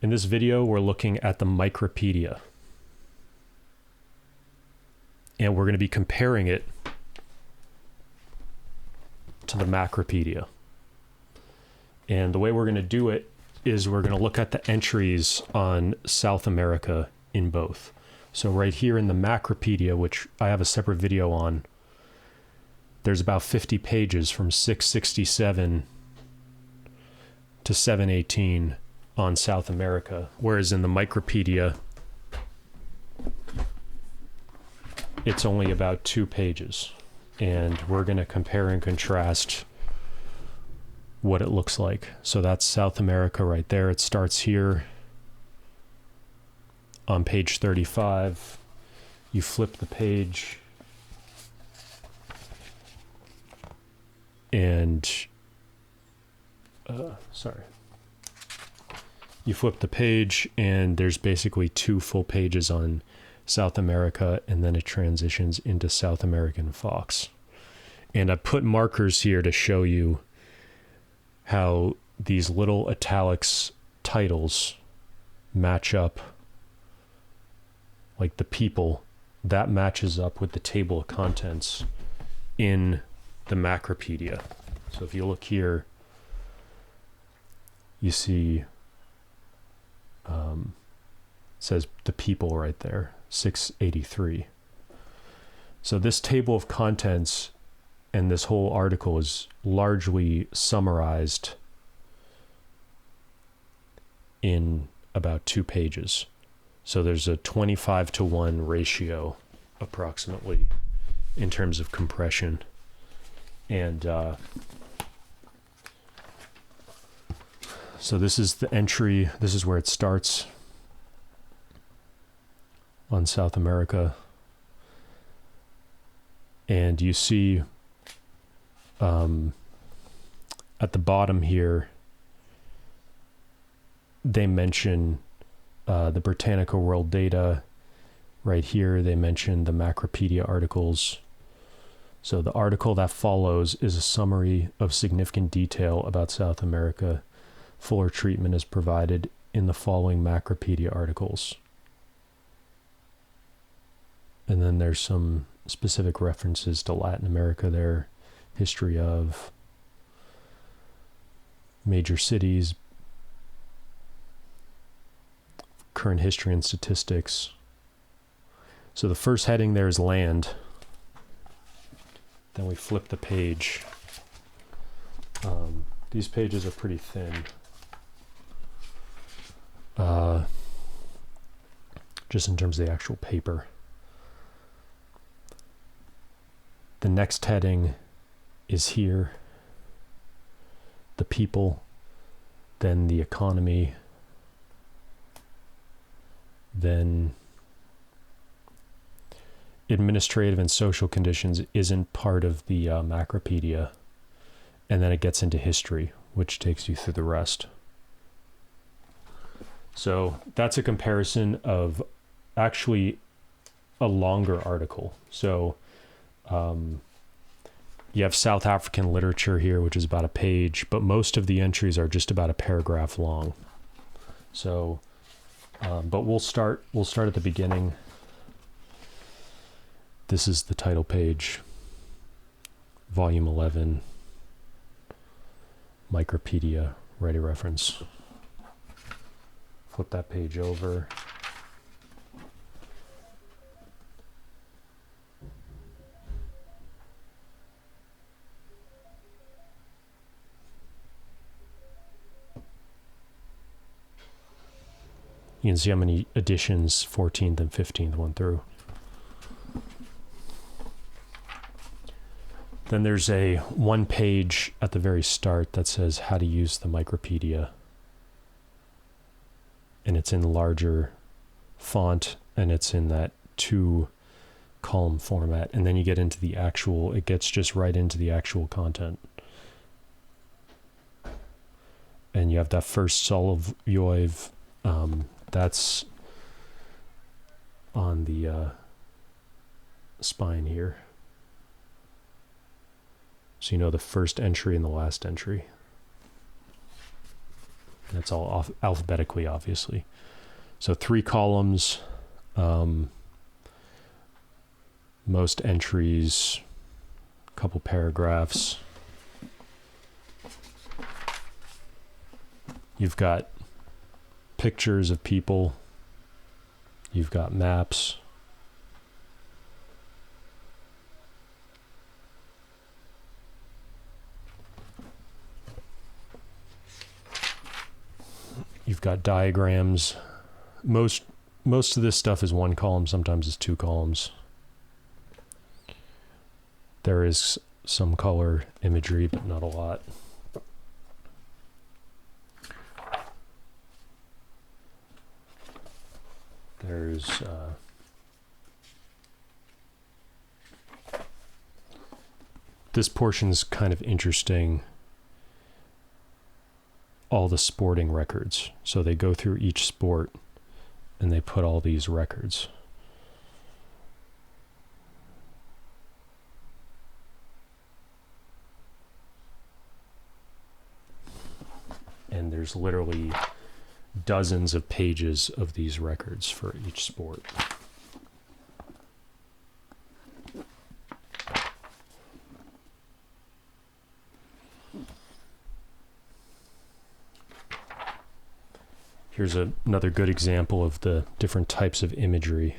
In this video, we're looking at the MICROpedia. And we're going to be comparing it to the MACROpedia. And the way we're going to do it is we're going to look at the entries on South America in both. So right here in the MACROpedia, which I have a separate video on, there's about 50 pages from 667 to 718 on South America, whereas in the MICROpedia, it's only about 2 pages. And we're going to compare and contrast what it looks like. So that's South America right there. It starts here on page 35. You flip the page and you flip the page and there's basically 2 full pages on South America, and then it transitions into South American fox. And I put markers here to show you how these little italics titles match up, like the people, that matches up with the table of contents in the MACROpedia. So if you look here, you see it says the people right there, 683. So this table of contents and this whole article is largely summarized in about 2 pages. So there's a 25-to-1 ratio approximately in terms of compression. And so this is the entry, this is where it starts on South America. And you see at the bottom here, they mention the Britannica World Data. Right here, they mention the MACROpedia articles. So the article that follows is a summary of significant detail about South America. Fuller treatment is provided in the following MACROpedia articles. And then there's some specific references to Latin America there, history of major cities, current history and statistics. So the first heading there is land. Then we flip the page. These pages are pretty thin. Just in terms of the actual paper. The next heading is here. The people, then the economy, then administrative and social conditions isn't part of the MACROpedia, and then it gets into history, which takes you through the rest. So that's a comparison of actually a longer article. So you have South African literature here, which is about a page, but most of the entries are just about a paragraph long. So, but we'll start at the beginning. This is the title page, volume 11, MICROpedia, write a reference. Flip that page over. You can see how many editions, 14th and 15th went through. Then there's a 1 page at the very start that says how to use the MICROpedia. And it's in larger font, and it's in that 2-column format. And then you get into the actual, it gets just right into the actual content. And you have that first Soloviev, that's on the spine here. So you know the first entry and the last entry. That's all alphabetically, obviously. So 3 columns, most entries, a couple paragraphs. You've got pictures of people. You've got maps. You've got diagrams. Most of this stuff is 1 column, sometimes it's 2 columns. There is some color imagery, but not a lot. There's this portion's kind of interesting. All the sporting records. So they go through each sport and they put all these records. And there's literally dozens of pages of these records for each sport. Here's another good example of the different types of imagery.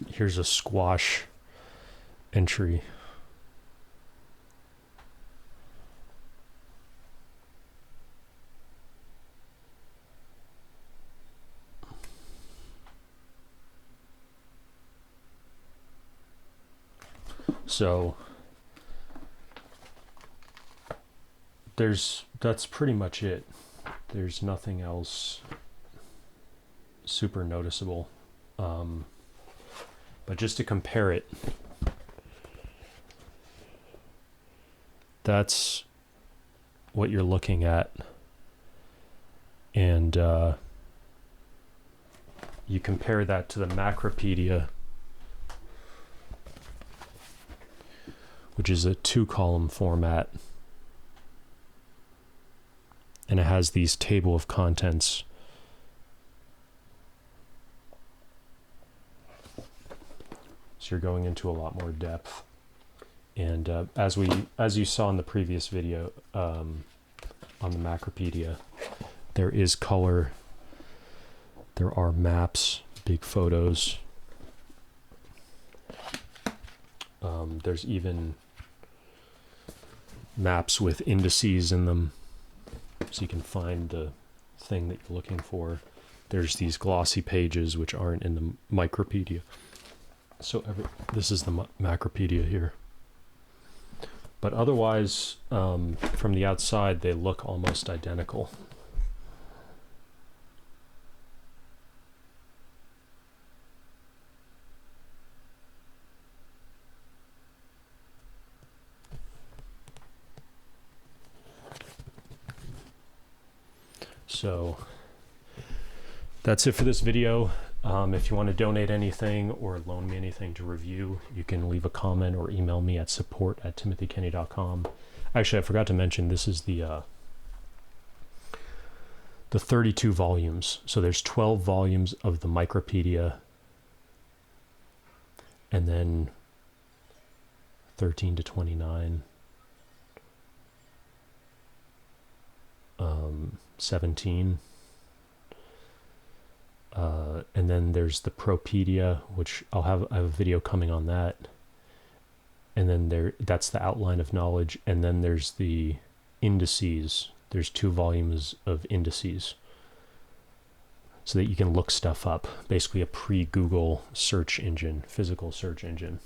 Here's a squash entry. So that's pretty much it. There's nothing else super noticeable. But just to compare it, that's what you're looking at. And you compare that to the MICROpedia, which is a 2-column format. And it has these table of contents. So you're going into a lot more depth. And as you saw in the previous video on the MICROpedia, there is color, there are maps, big photos. There's even maps with indices in them, so you can find the thing that you're looking for. There's these glossy pages which aren't in the MICROpedia. So this is the MICROpedia here. But otherwise, from the outside, they look almost identical. So that's it for this video. If you want to donate anything or loan me anything to review, you can leave a comment or email me at support@timothykenny.com. Actually, I forgot to mention, this is the 32 volumes. So there's 12 volumes of the MICROpedia, and then 13 to 29, 17. And then there's the Propedia, which I have a video coming on that. And then that's the outline of knowledge. And then there's the indices. There's 2 volumes of indices, so that you can look stuff up. Basically a pre-Google search engine, physical search engine.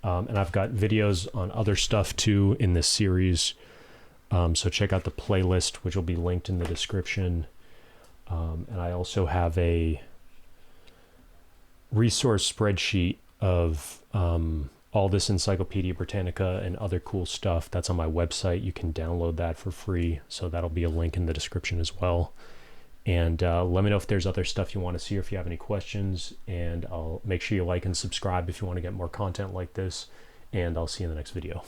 And I've got videos on other stuff too in this series. So check out the playlist, which will be linked in the description. And I also have a resource spreadsheet of all this Encyclopedia Britannica and other cool stuff that's on my website. You can download that for free, so that'll be a link in the description as well. And let me know if there's other stuff you want to see or if you have any questions, and I'll make sure you like and subscribe if you want to get more content like this, and I'll see you in the next video.